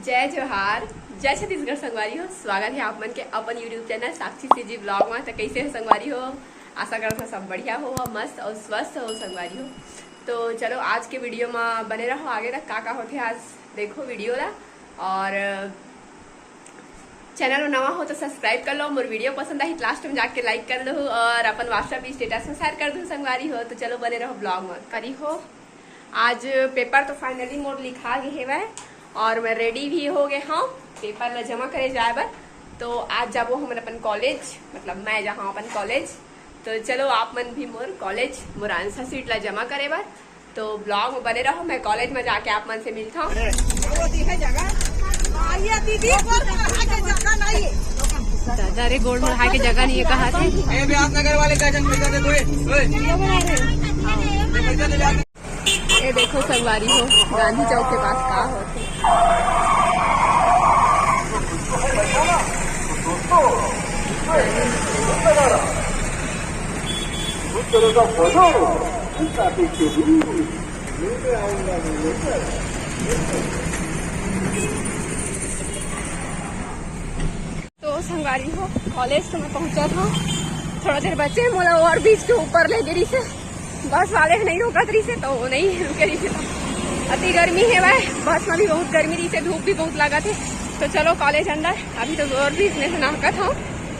जय जोहार, जय छत्तीसगढ़ संगवारी हो। स्वागत है आप मन के अपन यूट्यूब चैनल साक्षी सीजी ब्लॉग में। तो कैसे है संगवारी हो? आशा करता सब बढ़िया हो, मस्त और स्वस्थ हो संगवारी हो। तो चलो आज के वीडियो में बने रहो आगे तक का होते आज देखो वीडियो ला। और चैनल में नवा हो तो सब्सक्राइब कर लो। मोर वीडियो पसंद आई लास्ट में जाके लाइक कर लो और अपन व्हाट्सएप स्टेटस में शेयर कर दो संगवारी हो। तो चलो बने रहो ब्लॉग में करी हो। आज पेपर तो फाइनली मोर लिखा गए है और मैं रेडी भी हो गए हाँ पेपर ला जमा करे जाए बर। तो आज जाबो हम अपन कॉलेज, मतलब मैं जहाँ अपन कॉलेज। तो चलो आप मन भी मोर कॉलेज मोर आंसर सीट ला जमा करे बर। तो ब्लॉग में बने रहो। मैं कॉलेज में जाके आप मन से मिलता हूँ। दादा रे गोल्ड में के जगह नहीं है कहाँ से? ये देखो संगवारी हो गांधी चौक के पास का होते। तो संगवारी हो कॉलेज तो मैं पहुंचा था। थोड़ा देर बचे मोला और बीच के ऊपर ले गिरी से बस वाले नहीं रोका रही से तो नहीं रुके रही से। तो अति गर्मी है भाई, बस में भी बहुत गर्मी रही से, धूप भी बहुत लगा थे। तो चलो कॉलेज अंदर अभी तो और भी इसमें से नाका था।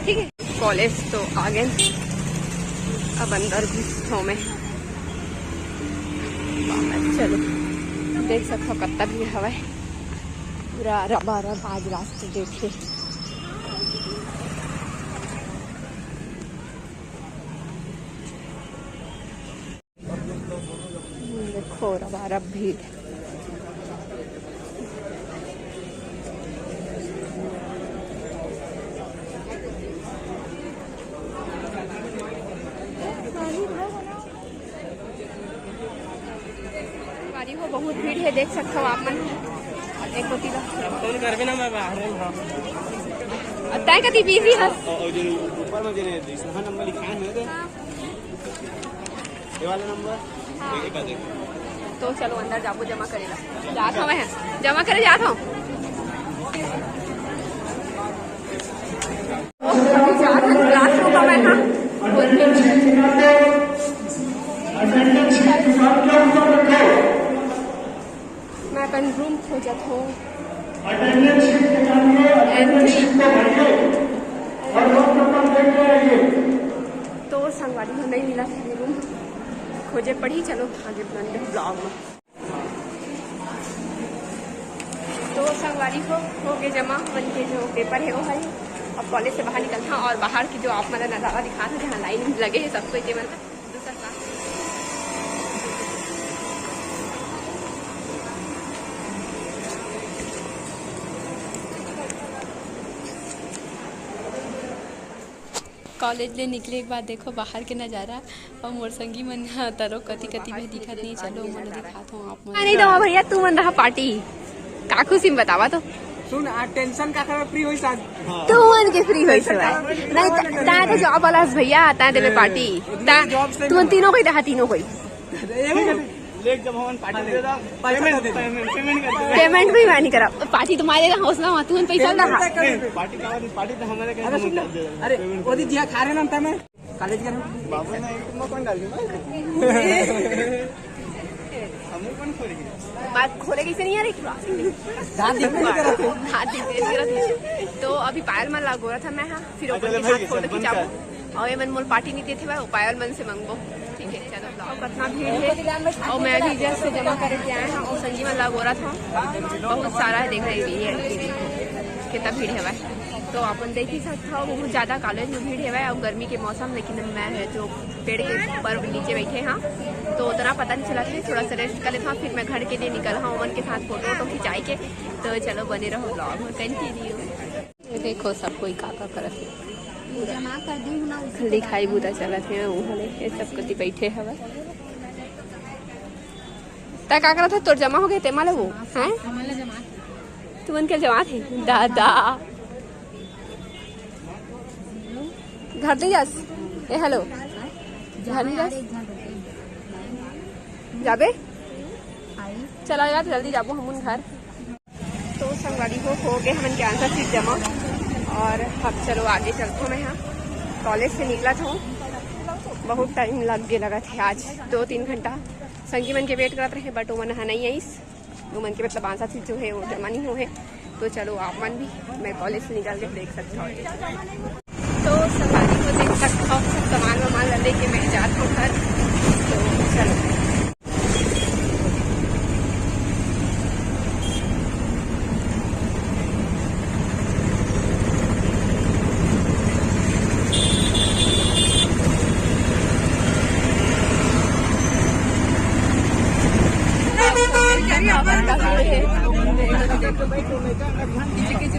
ठीक है कॉलेज तो आगे अब अंदर भी हो में चलो देख सकते हो कत्ता भी हवा है पूरा रबा रब आज रास्ते देखे। देखो रबा रब भीड़। हो बहुत भीड़ है देख सकते हो आप मन। एक होती तय कति बिजी है ऊपर में जेने दूसरा नंबर लिखा है तो ये वाला नंबर। तो चलो अंदर जाबो जमा करेला जात हूं मैं जमा करे जात हूं। क्लासरूम में मैं मैं अपन रूम खोजत हूँ। तो संगवारी में नहीं मिला था रूम, खोजे पड़ी। चलो आगे बंद ब्लॉग में। तो संगवारी हो गए जमा मन के जो पेपर है वो है। अब कॉलेज से बाहर निकलता और बाहर की जो आप मतलब नज़ारा दिखा था जहाँ लाइन लगे है सबको इतने मतलब दूसरा क्लास। कॉलेज ले निकले के बाद देखो बाहर के नज़ारा और मोर संगी मन तरो कति कति में दिखत नहीं। चलो मन दिखाता हूँ आप मन। नहीं दो भैया तू मन रहा पार्टी का खुशी में बतावा तो सुन टेंशन का खबर फ्री होई साथ तू मन के फ्री होई से नहीं ता तो जॉब वाला भैया ता देबे पार्टी ता तू तीनों कोई ता तीनों कोई लेक जब हम पार्टी दे दा पेमेंट भी मैं नहीं करा। पार्टी तुम्हारे ना हौसला मत तू पैसा ना पार्टी तो हमारे के। अरे ओदी दिया खा रहे ना तमे कॉलेज कर बाबू ने तुम कौन डाल हम कौन खोले बात खोले कैसे नहीं आ रही तो अभी पायल मन लागो रहा था मैं हाँ फिर ओपन के साथ फोटो खिंचाबो और ये मन मोल पार्टी नहीं देते वो पायल मन से मंगबो। ठीक है चलो कितना भीड़ है और मैं भी जस्ट जमा करके आए हैं और संगी मन लागो रहा था बहुत सारा है देख रही है कितना भीड़ है भाई। तो अपन देख ही सकते हो बहुत ज़्यादा कॉलेज में भीड़ है भाई और गर्मी के मौसम। लेकिन मैं जो पेड़ के ऊपर नीचे बैठे हाँ तो उतना पता नहीं चला था। थोड़ा सा रेस्ट कर लेता हूँ फिर मैं घर के लिए निकल हाँ उमन के साथ फोटो वोटो खिंचाई के। तो चलो बने रहो ब्लॉग में कंटिन्यू। देखो सब कोई काका करत दिखाई बुता चलत है ये सब कति बैठे हवा। ता का करत है तोर जमा हो गए ते माले वो हैं तू मन के जमा थे दादा घर ले जास ए हेलो घर ले जास जाबे चला यार जल्दी जाबो हम घर। तो संगवारी हो गए हमन के आंसर शीट जमा और अब चलो आगे चलते मैं यहाँ कॉलेज से निकला था बहुत टाइम लगा थे आज 2-3 घंटा संगी मन के वेट करते रहे बट वो मन नहीं आई वो मन के मतलब आंसर शीट जो है वो जमा नहीं हुए तो चलो आप मन भी मैं कॉलेज से निकल के देख सकता हूँ तो संगवारी को देख सकता हूँ सब सामान लेके मैं जाता हूँ घर तो चलो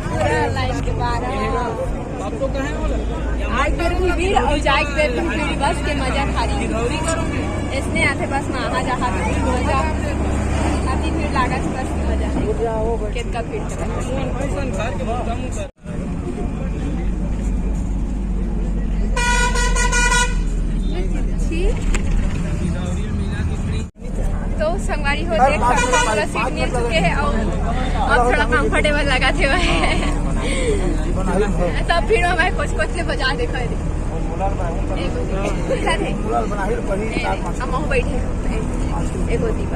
पूरा लाइन के बाहर आज बेर भी भीड़ और जाए बेर भी भीड़ बस के मजा खाली इसने आते बस में आना जहाँ मजा अभी भीड़ लागत बस की मजा कितना भीड़ तो संगवारी हो देख सकते हो पूरा सीट मिल चुके हैं और अब थोड़ा कंफर्टेबल लगाते हुए तब फिर मैं कुछ ले बजा देखो हम बैठे एक होती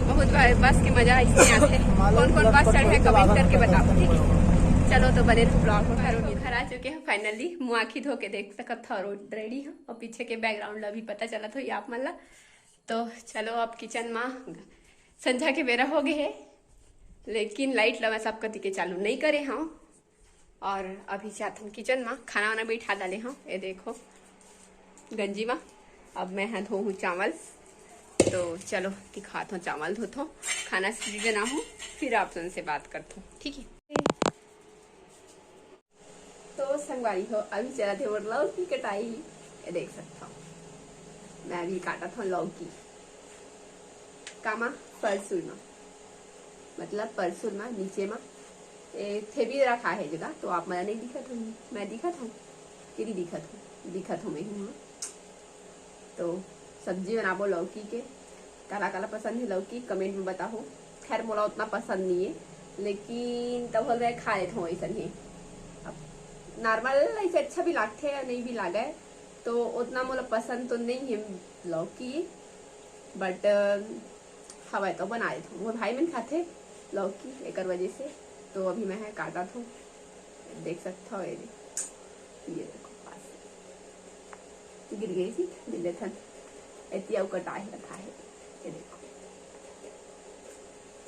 बहुत बस की मजा इसमें आते कौन कौन बस चढ़े कमेंट करके बताओ ठीक है चलो तो बने ब्लॉग में घर आ चुके हैं फाइनली मुँह आँखी धो के देख सकत था रोड रेडी है और पीछे के बैकग्राउंड अभी पता चला था ये आप मन ला तो चलो अब किचन में संझा के बेरा हो गए है लेकिन लाइट लगा सब कति के चालू नहीं करे हाँ और अभी जाते हम किचन में खाना वाना बैठा डाले हाँ ये देखो गंजी में अब मैं यहाँ धो हूँ चावल तो चलो दिखाता हूँ चावल धोता हूँ खाना सीधे ना हो फिर आप उनसे बात करता हूँ ठीक है तो संगवारी हो अभी चला थे और लौकी कटाई ये देख सकता हूँ मैं अभी काटा था लौकी कामा परसुल में मतलब परसुल में नीचे में थे भी रखा है जगह तो आप मैं नहीं दिखा था मैं दिखा था कि नहीं दिखा था मैं हूँ तो सब्जी बनाबो लौकी के काला काला पसंद है लौकी कमेंट में बताओ खैर मोला उतना पसंद नहीं है लेकिन तब तो मैं खा लेता हूँ ऐसा ही अब नॉर्मल ऐसे अच्छा भी लगते है नहीं भी लगा है तो उतना मोला पसंद तो नहीं है लौकी बट हवा तो बना देता हूँ वो भाई मैंने खाते लौकी एक वजह से तो अभी मैं है काटा था देख सकता हो ये देखो पास गिर गई थी मिले थन ऐतिया कटा है रखा है ये देखो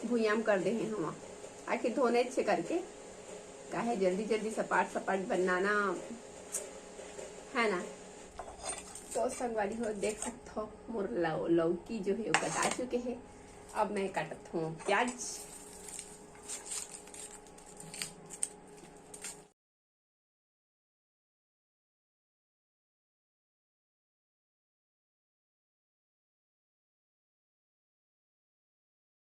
भूयाम कर दे हैं हम आखिर धोने अच्छे करके काहे जल्दी जल्दी सपाट बनाना है ना तो संगवारी हो देख सकते हो मोर लौकी जो है वो कटा चुके हैं अब मैं काटत हूँ प्याज